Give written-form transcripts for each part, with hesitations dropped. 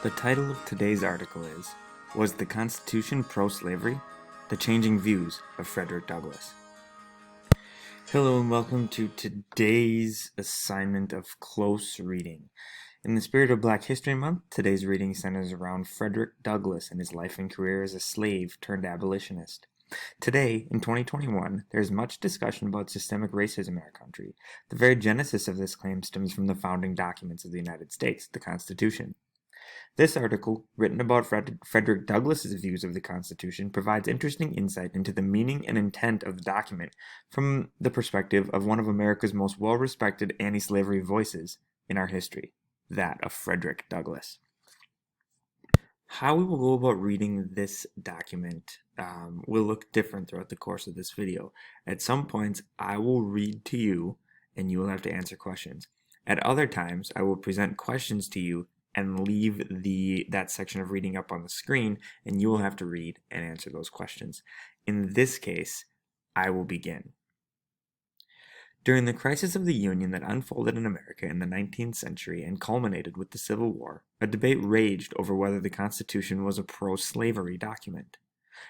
The title of today's article is, Was the Constitution Pro-Slavery? The Changing Views of Fredrick Douglass. Hello and welcome to today's assignment of close reading. In the spirit of Black History Month, today's reading centers around Fredrick Douglass and his life and career as a slave turned abolitionist. Today, in 2021, there is much discussion about systemic racism in our country. The very genesis of this claim stems from the founding documents of the United States, the Constitution. This article, written about Fredrick Douglass's views of the Constitution, provides interesting insight into the meaning and intent of the document from the perspective of one of America's most well-respected anti-slavery voices in our history, that of Fredrick Douglass. How we will go about reading this document will look different throughout the course of this video. At some points, I will read to you and you will have to answer questions. At other times, I will present questions to you and leave that section of reading up on the screen, and you will have to read and answer those questions. In this case, I will begin. During the crisis of the Union that unfolded in America in the 19th century and culminated with the Civil War, a debate raged over whether the Constitution was a pro-slavery document.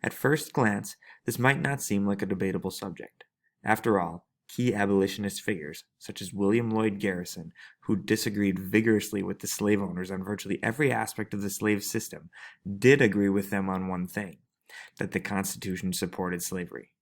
At first glance, this might not seem like a debatable subject. After all, key abolitionist figures, such as William Lloyd Garrison, who disagreed vigorously with the slave owners on virtually every aspect of the slave system, did agree with them on one thing, that the Constitution supported slavery.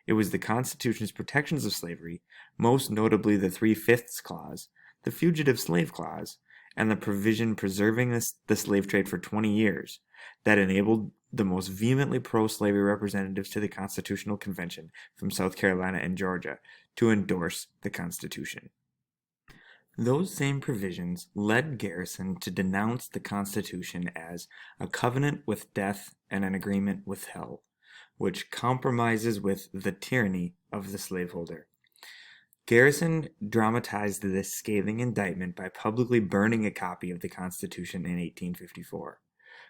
It was the Constitution's protections of slavery, most notably the 3/5 Clause, the Fugitive Slave Clause, and the provision preserving the slave trade for 20 years, that enabled the most vehemently pro-slavery representatives to the Constitutional Convention from South Carolina and Georgia to endorse the Constitution. Those same provisions led Garrison to denounce the Constitution as a covenant with death and an agreement with hell, which compromises with the tyranny of the slaveholder. Garrison dramatized this scathing indictment by publicly burning a copy of the Constitution in 1854.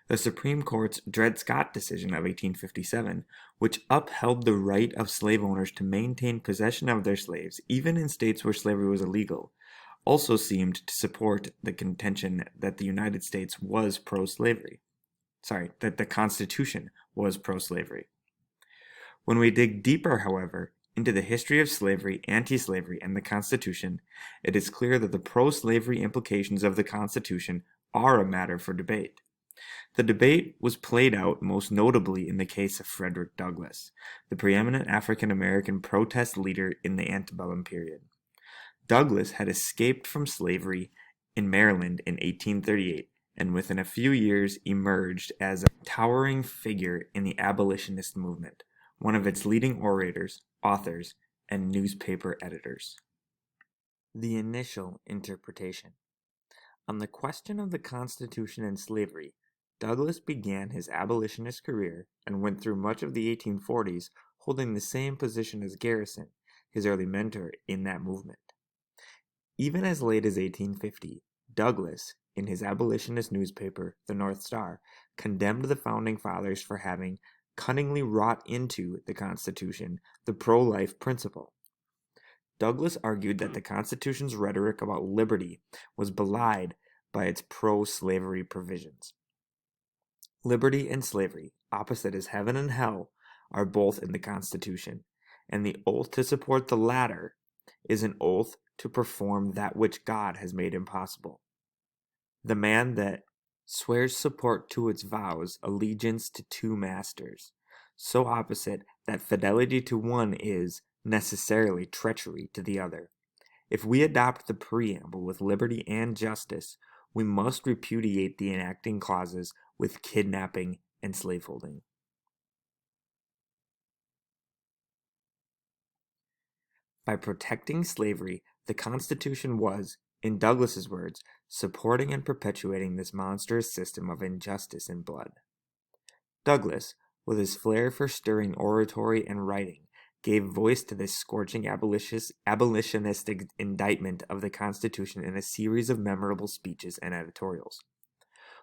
The Supreme Court's Dred Scott decision of 1857, which upheld the right of slave owners to maintain possession of their slaves even in states where slavery was illegal, also seemed to support the contention that the United States was pro-slavery. That the Constitution was pro-slavery. When we dig deeper, however, into the history of slavery, anti-slavery, and the Constitution, it is clear that the pro-slavery implications of the Constitution are a matter for debate. The debate was played out most notably in the case of Fredrick Douglass, the preeminent African-American protest leader in the antebellum period. Douglass had escaped from slavery in Maryland in 1838, and within a few years emerged as a towering figure in the abolitionist movement, one of its leading orators, authors, and newspaper editors. The initial interpretation. On the question of the Constitution and slavery, Douglass began his abolitionist career and went through much of the 1840s holding the same position as Garrison, his early mentor in that movement. Even as late as 1850, Douglass, in his abolitionist newspaper, The North Star, condemned the Founding Fathers for having cunningly wrought into the Constitution the pro-life principle. Douglass argued that the Constitution's rhetoric about liberty was belied by its pro-slavery provisions. Liberty and slavery, opposite as heaven and hell, are both in the Constitution, and the oath to support the latter is an oath to perform that which God has made impossible. The man that swears support to its vows allegiance to two masters, so opposite that fidelity to one is necessarily treachery to the other. If we adopt the preamble with liberty and justice, we must repudiate the enacting clauses with kidnapping and slaveholding. By protecting slavery, the Constitution was, in Douglass's words, supporting and perpetuating this monstrous system of injustice and blood. Douglass, with his flair for stirring oratory and writing, gave voice to this scorching abolitionistic indictment of the Constitution in a series of memorable speeches and editorials.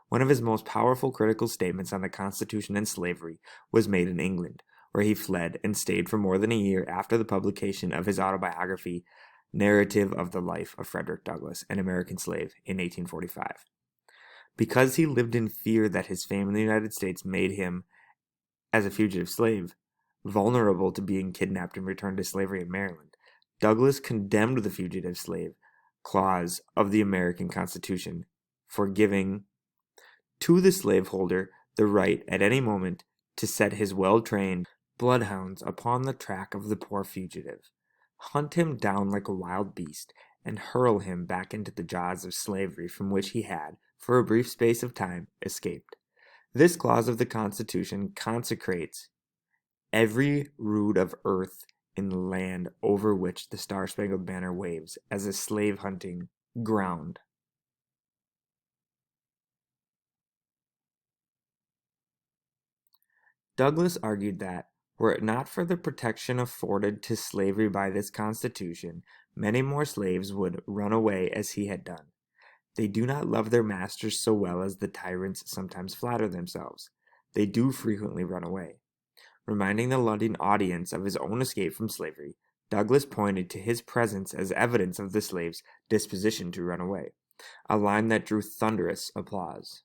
One of his most powerful critical statements on the Constitution and slavery was made in England, where he fled and stayed for more than a year after the publication of his autobiography, Narrative of the Life of Fredrick Douglass, an American Slave, in 1845. Because he lived in fear that his fame in the United States made him, as a fugitive slave, vulnerable to being kidnapped and returned to slavery in Maryland, Douglass condemned the fugitive slave clause of the American Constitution for giving to the slaveholder the right at any moment to set his well-trained bloodhounds upon the track of the poor fugitive, hunt him down like a wild beast, and hurl him back into the jaws of slavery from which he had, for a brief space of time, escaped. This clause of the Constitution consecrates every rood of earth in the land over which the Star-Spangled Banner waves as a slave-hunting ground. Douglass argued that, were it not for the protection afforded to slavery by this Constitution, many more slaves would run away as he had done. They do not love their masters so well as the tyrants sometimes flatter themselves. They do frequently run away. Reminding the London audience of his own escape from slavery, Douglass pointed to his presence as evidence of the slave's disposition to run away, a line that drew thunderous applause.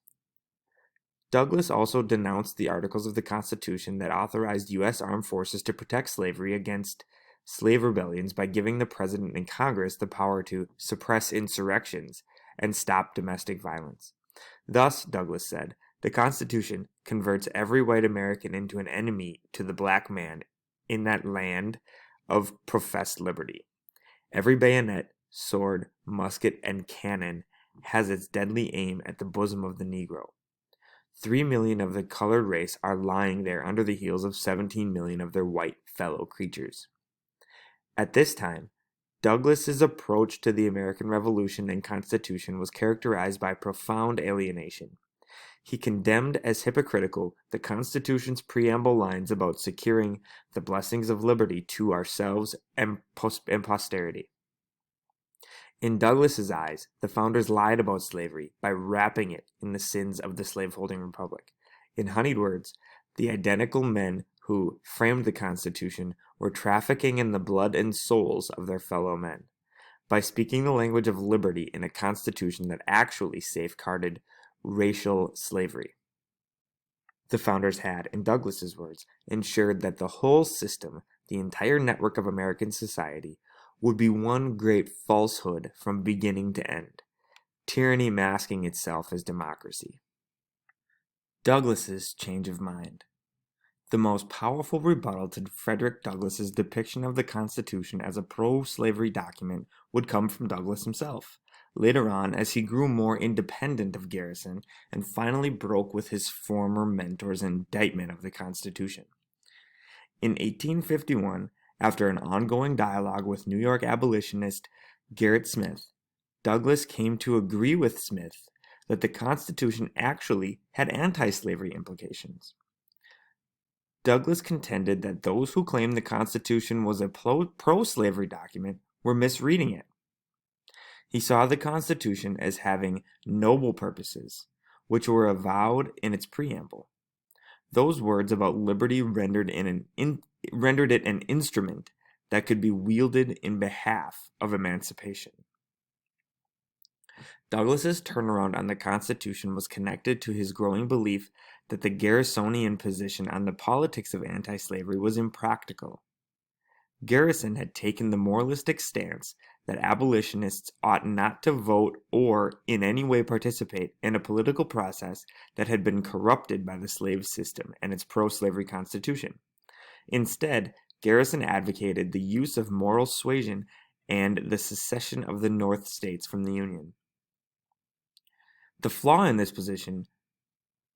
Douglass also denounced the articles of the Constitution that authorized U.S. armed forces to protect slavery against slave rebellions by giving the President and Congress the power to suppress insurrections and stop domestic violence. Thus, Douglass said, the Constitution converts every white American into an enemy to the black man in that land of professed liberty. Every bayonet, sword, musket, and cannon has its deadly aim at the bosom of the Negro. 3 million of the colored race are lying there under the heels of 17 million of their white fellow creatures. At this time, Douglass's approach to the American Revolution and Constitution was characterized by profound alienation. He condemned as hypocritical the Constitution's preamble lines about securing the blessings of liberty to ourselves and posterity. In Douglass's eyes, the founders lied about slavery by wrapping it in the sins of the slaveholding republic. In honeyed words, the identical men who framed the Constitution were trafficking in the blood and souls of their fellow men by speaking the language of liberty in a constitution that actually safeguarded racial slavery. The founders had, in Douglass's words, ensured that the whole system, the entire network of American society, would be one great falsehood from beginning to end, tyranny masking itself as democracy. Douglass's change of mind. The most powerful rebuttal to Fredrick Douglass's depiction of the Constitution as a pro-slavery document would come from Douglass himself. Later on, as he grew more independent of Garrison and finally broke with his former mentor's indictment of the Constitution. In 1851, after an ongoing dialogue with New York abolitionist Gerrit Smith, Douglass came to agree with Smith that the Constitution actually had anti-slavery implications. Douglass contended that those who claimed the Constitution was a pro-slavery document were misreading it. He saw the Constitution as having noble purposes, which were avowed in its preamble. Those words about liberty rendered it an instrument that could be wielded in behalf of emancipation. Douglass's turnaround on the Constitution was connected to his growing belief that the Garrisonian position on the politics of anti-slavery was impractical. Garrison had taken the moralistic stance that abolitionists ought not to vote or in any way participate in a political process that had been corrupted by the slave system and its pro-slavery constitution. Instead, Garrison advocated the use of moral suasion and the secession of the North states from the Union. The flaw in this position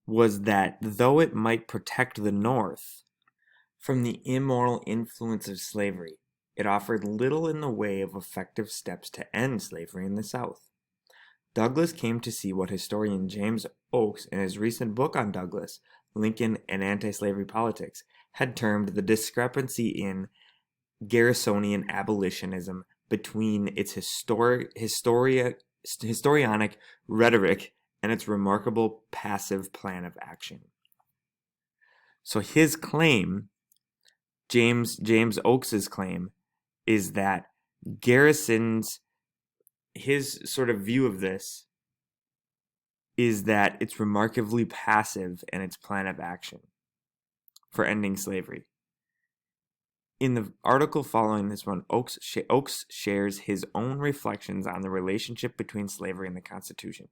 was that though it might protect the North from the immoral influence of slavery, it offered little in the way of effective steps to end slavery in the South. Douglass came to see what historian James Oakes, in his recent book on Douglass, Lincoln, and Anti-Slavery Politics, had termed the discrepancy in Garrisonian abolitionism between its historianic rhetoric and its remarkable passive plan of action. So his claim, James Oakes's claim, is that his sort of view of this is that it's remarkably passive in its plan of action for ending slavery. In the article following this one, Oakes shares his own reflections on the relationship between slavery and the Constitution.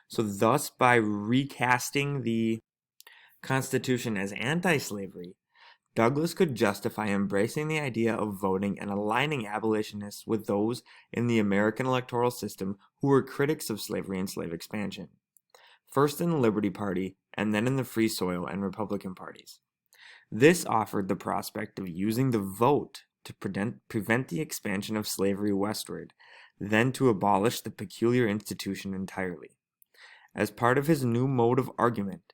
So thus, by recasting the Constitution as anti-slavery, Douglass could justify embracing the idea of voting and aligning abolitionists with those in the American electoral system who were critics of slavery and slave expansion, first in the Liberty Party and then in the Free Soil and Republican parties. This offered the prospect of using the vote to prevent the expansion of slavery westward, then to abolish the peculiar institution entirely. As part of his new mode of argument,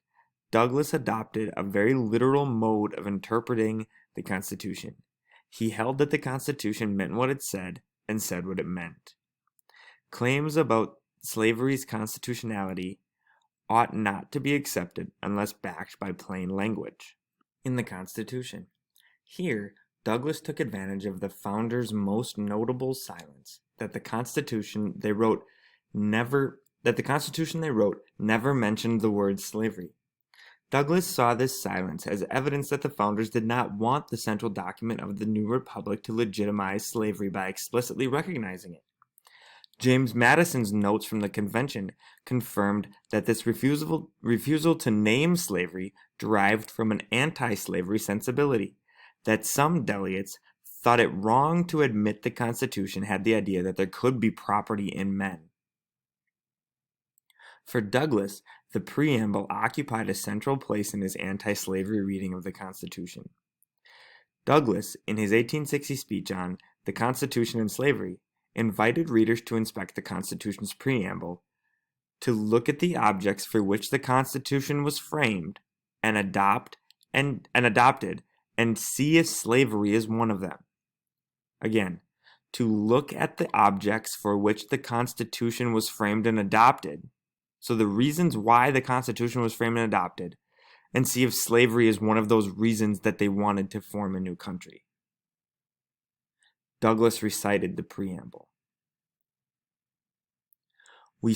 Douglass adopted a very literal mode of interpreting the Constitution. He held that the Constitution meant what it said and said what it meant. Claims about slavery's constitutionality ought not to be accepted unless backed by plain language. In the Constitution. Here, Douglass took advantage of the founders' most notable silence, that the Constitution they wrote never mentioned the word slavery. Douglass saw this silence as evidence that the founders did not want the central document of the new republic to legitimize slavery by explicitly recognizing it. James Madison's notes from the convention confirmed that this refusal to name slavery derived from an anti-slavery sensibility, that some delegates thought it wrong to admit the Constitution had the idea that there could be property in men. For Douglass, the preamble occupied a central place in his anti-slavery reading of the Constitution. Douglass, in his 1860 speech on The Constitution and Slavery, invited readers to inspect the Constitution's preamble, to look at the objects for which the Constitution was framed and adopted, and see if slavery is one of them. Again, to look at the objects for which the Constitution was framed and adopted, so the reasons why the Constitution was framed and adopted, and see if slavery is one of those reasons that they wanted to form a new country. Douglass recited the preamble. We,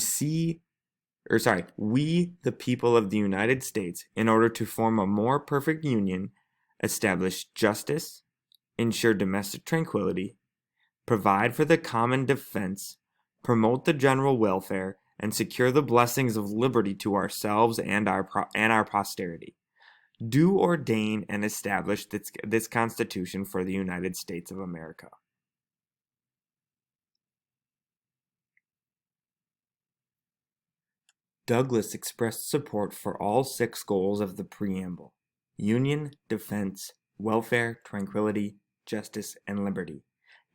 the people of the United States, in order to form a more perfect union, establish justice, ensure domestic tranquility, provide for the common defense, promote the general welfare, and secure the blessings of liberty to ourselves and our posterity. Do ordain and establish this Constitution for the United States of America. Douglass expressed support for all 6 goals of the preamble: union, defense, welfare, tranquility, justice, and liberty.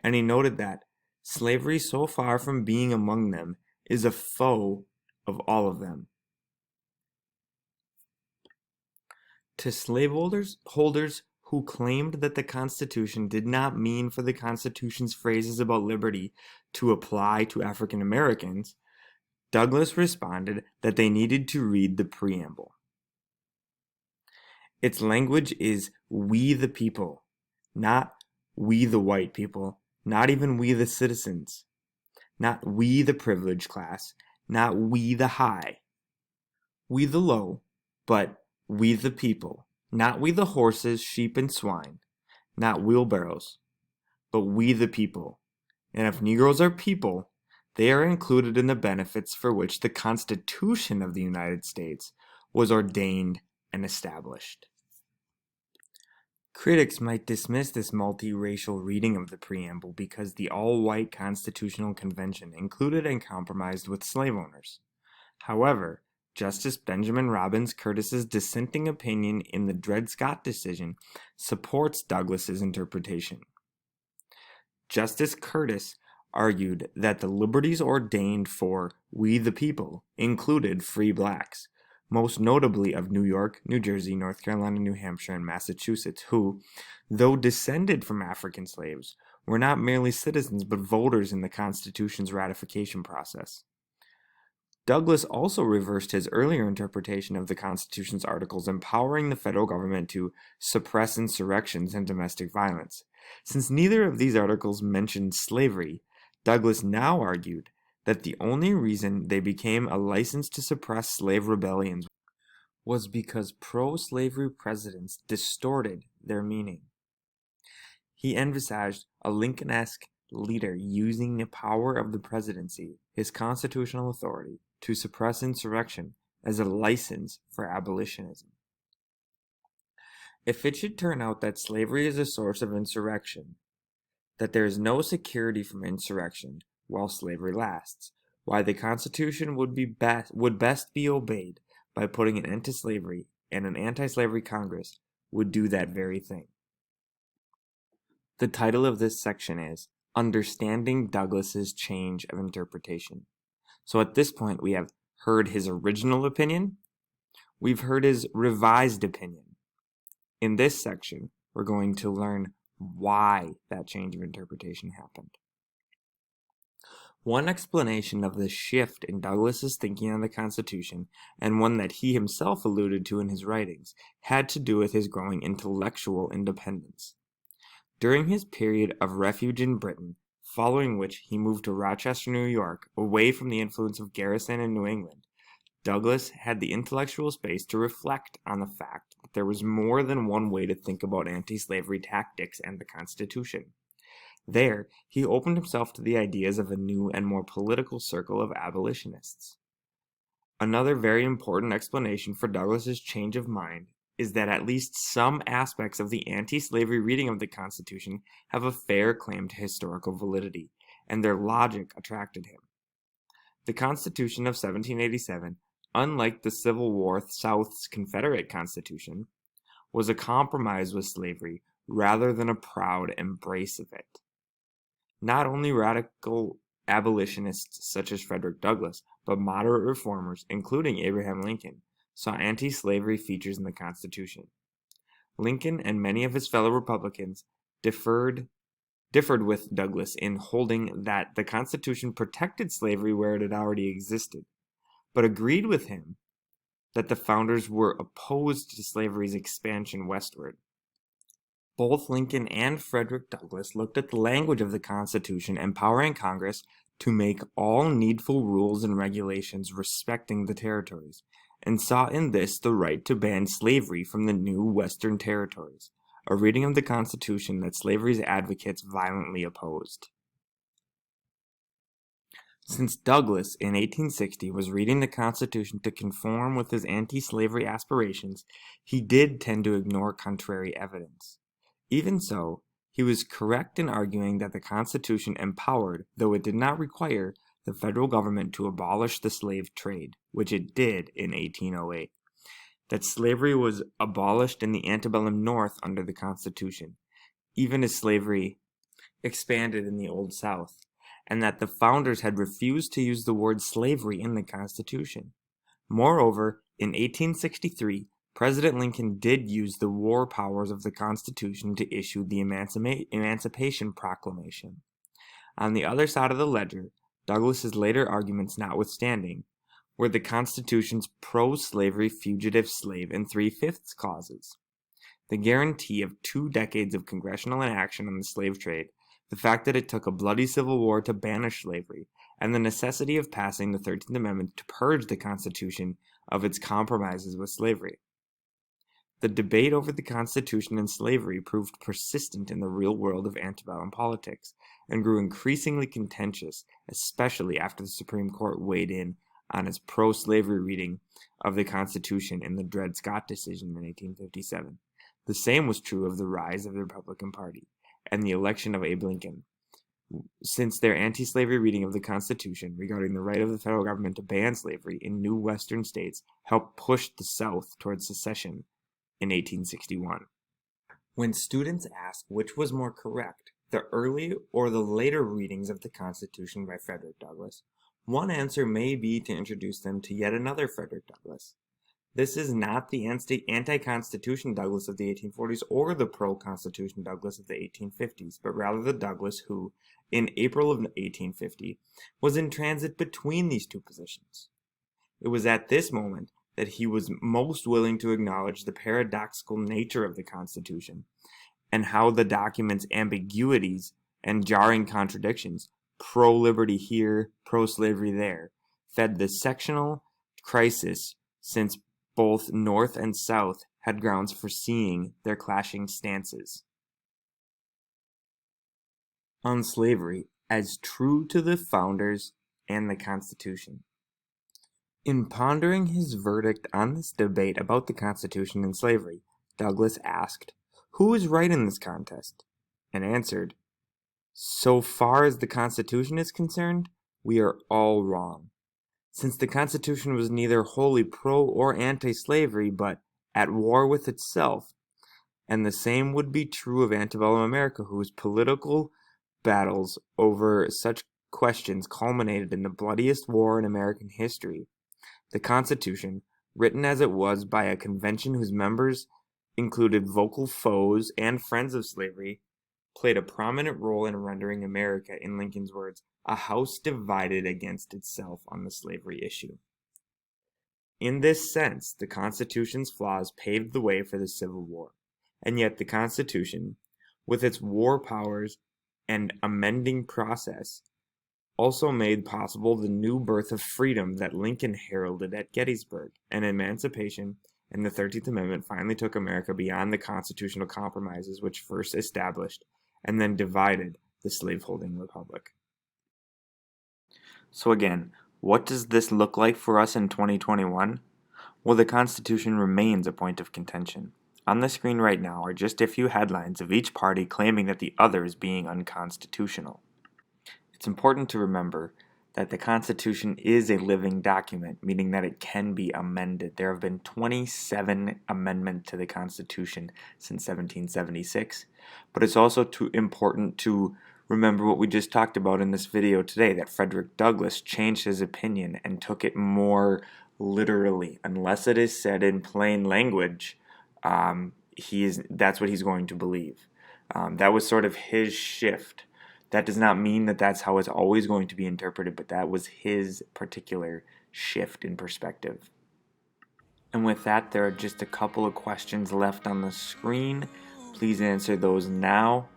And he noted that slavery, so far from being among them, is a foe of all of them. To slaveholders who claimed that the Constitution did not mean for the Constitution's phrases about liberty to apply to African Americans, Douglass responded that they needed to read the preamble. Its language is "we the people," not "we the white people," not even "we the citizens," not "we the privileged class," not "we the high," "we the low," but "we the people," not "we the horses, sheep, and swine," not wheelbarrows, but "we the people." And if Negroes are people, they are included in the benefits for which the Constitution of the United States was ordained and established. Critics might dismiss this multiracial reading of the preamble because the all-white Constitutional Convention included and compromised with slave owners. However, Justice Benjamin Robbins Curtis's dissenting opinion in the Dred Scott decision supports Douglass's interpretation. Justice Curtis argued that the liberties ordained for "we the people" included free blacks, most notably of New York, New Jersey, North Carolina, New Hampshire, and Massachusetts, who, though descended from African slaves, were not merely citizens but voters in the Constitution's ratification process. Douglass also reversed his earlier interpretation of the Constitution's articles empowering the federal government to suppress insurrections and domestic violence. Since neither of these articles mentioned slavery, Douglass now argued that the only reason they became a license to suppress slave rebellions was because pro-slavery presidents distorted their meaning. He envisaged a Lincoln-esque leader using the power of the presidency, his constitutional authority, to suppress insurrection as a license for abolitionism. If it should turn out that slavery is a source of insurrection, that there is no security from insurrection while slavery lasts, why the Constitution would best be obeyed by putting an end to slavery, and an anti-slavery Congress would do that very thing. The title of this section is Understanding Douglass's Change of Interpretation. So at this point we have heard his original opinion, we've heard his revised opinion. In this section, we're going to learn why that change of interpretation happened. One explanation of the shift in Douglass's thinking on the Constitution, and one that he himself alluded to in his writings, had to do with his growing intellectual independence. During his period of refuge in Britain, following which he moved to Rochester, New York, away from the influence of Garrison in New England, Douglass had the intellectual space to reflect on the fact that there was more than one way to think about anti-slavery tactics and the Constitution. There, he opened himself to the ideas of a new and more political circle of abolitionists. Another very important explanation for Douglass's change of mind is that at least some aspects of the anti-slavery reading of the Constitution have a fair claim to historical validity, and their logic attracted him. The Constitution of 1787, unlike the Civil War South's Confederate Constitution, was a compromise with slavery rather than a proud embrace of it. Not only radical abolitionists such as Fredrick Douglass, but moderate reformers, including Abraham Lincoln, saw anti-slavery features in the Constitution. Lincoln and many of his fellow Republicans differed with Douglass in holding that the Constitution protected slavery where it had already existed, but agreed with him that the founders were opposed to slavery's expansion westward. Both Lincoln and Frederick Douglass looked at the language of the Constitution empowering Congress to make all needful rules and regulations respecting the territories, and saw in this the right to ban slavery from the new Western territories, a reading of the Constitution that slavery's advocates violently opposed. Since Douglass, in 1860, was reading the Constitution to conform with his anti-slavery aspirations, he did tend to ignore contrary evidence. Even so, he was correct in arguing that the Constitution empowered, though it did not require, the federal government to abolish the slave trade, which it did in 1808. That slavery was abolished in the antebellum North under the Constitution, even as slavery expanded in the Old South, and that the founders had refused to use the word slavery in the Constitution. Moreover, in 1863, President Lincoln did use the war powers of the Constitution to issue the Emancipation Proclamation. On the other side of the ledger, Douglass's later arguments notwithstanding, were the Constitution's pro-slavery fugitive slave and 3/5 clauses. The guarantee of 2 decades of congressional inaction on the slave trade, the fact that it took a bloody civil war to banish slavery, and the necessity of passing the 13th Amendment to purge the Constitution of its compromises with slavery. The debate over the Constitution and slavery proved persistent in the real world of antebellum politics, and grew increasingly contentious, especially after the Supreme Court weighed in on its pro-slavery reading of the Constitution in the Dred Scott decision in 1857. The same was true of the rise of the Republican Party and the election of Abe Lincoln, since their anti-slavery reading of the Constitution regarding the right of the federal government to ban slavery in new Western states helped push the South towards secession in 1861. When students ask which was more correct, the early or the later readings of the Constitution by Frederick Douglass, one answer may be to introduce them to yet another Frederick Douglass. This is not the anti-Constitution Douglass of the 1840s or the pro-Constitution Douglass of the 1850s, but rather the Douglass who, in April of 1850, was in transit between these two positions. It was at this moment that he was most willing to acknowledge the paradoxical nature of the Constitution, and how the document's ambiguities and jarring contradictions pro-liberty here, pro-slavery there, fed the sectional crisis since both North and South had grounds for seeing their clashing stances on slavery as true to the founders and the Constitution. In pondering his verdict on this debate about the Constitution and slavery, Douglass asked, "Who is right in this contest?" and answered, "So far as the Constitution is concerned, we are all wrong. Since the Constitution was neither wholly pro or anti-slavery, but at war with itself, and the same would be true of antebellum America, whose political battles over such questions culminated in the bloodiest war in American history. The Constitution, written as it was by a convention whose members included vocal foes and friends of slavery, played a prominent role in rendering America, in Lincoln's words, a house divided against itself on the slavery issue. In this sense, the Constitution's flaws paved the way for the Civil War, and yet the Constitution, with its war powers and amending process, also made possible the new birth of freedom that Lincoln heralded at Gettysburg, and emancipation and the 13th Amendment finally took America beyond the constitutional compromises which first established and then divided the slaveholding republic. So again, what does this look like for us in 2021? Well, the Constitution remains a point of contention. On the screen right now are just a few headlines of each party claiming that the other is being unconstitutional. It's important to remember that the Constitution is a living document, meaning that it can be amended. There have been 27 amendments to the Constitution since 1776, but it's also important to remember what we just talked about in this video today, that Fredrick Douglass changed his opinion and took it more literally. Unless it is said in plain language, that's what he's going to believe. That was sort of his shift. That does not mean that that's how it's always going to be interpreted, but that was his particular shift in perspective. And with that, there are just a couple of questions left on the screen. Please answer those now.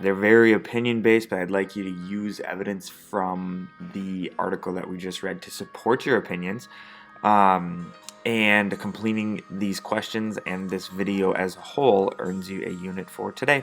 They're very opinion-based, but I'd like you to use evidence from the article that we just read to support your opinions. And completing these questions and this video as a whole earns you a unit for today.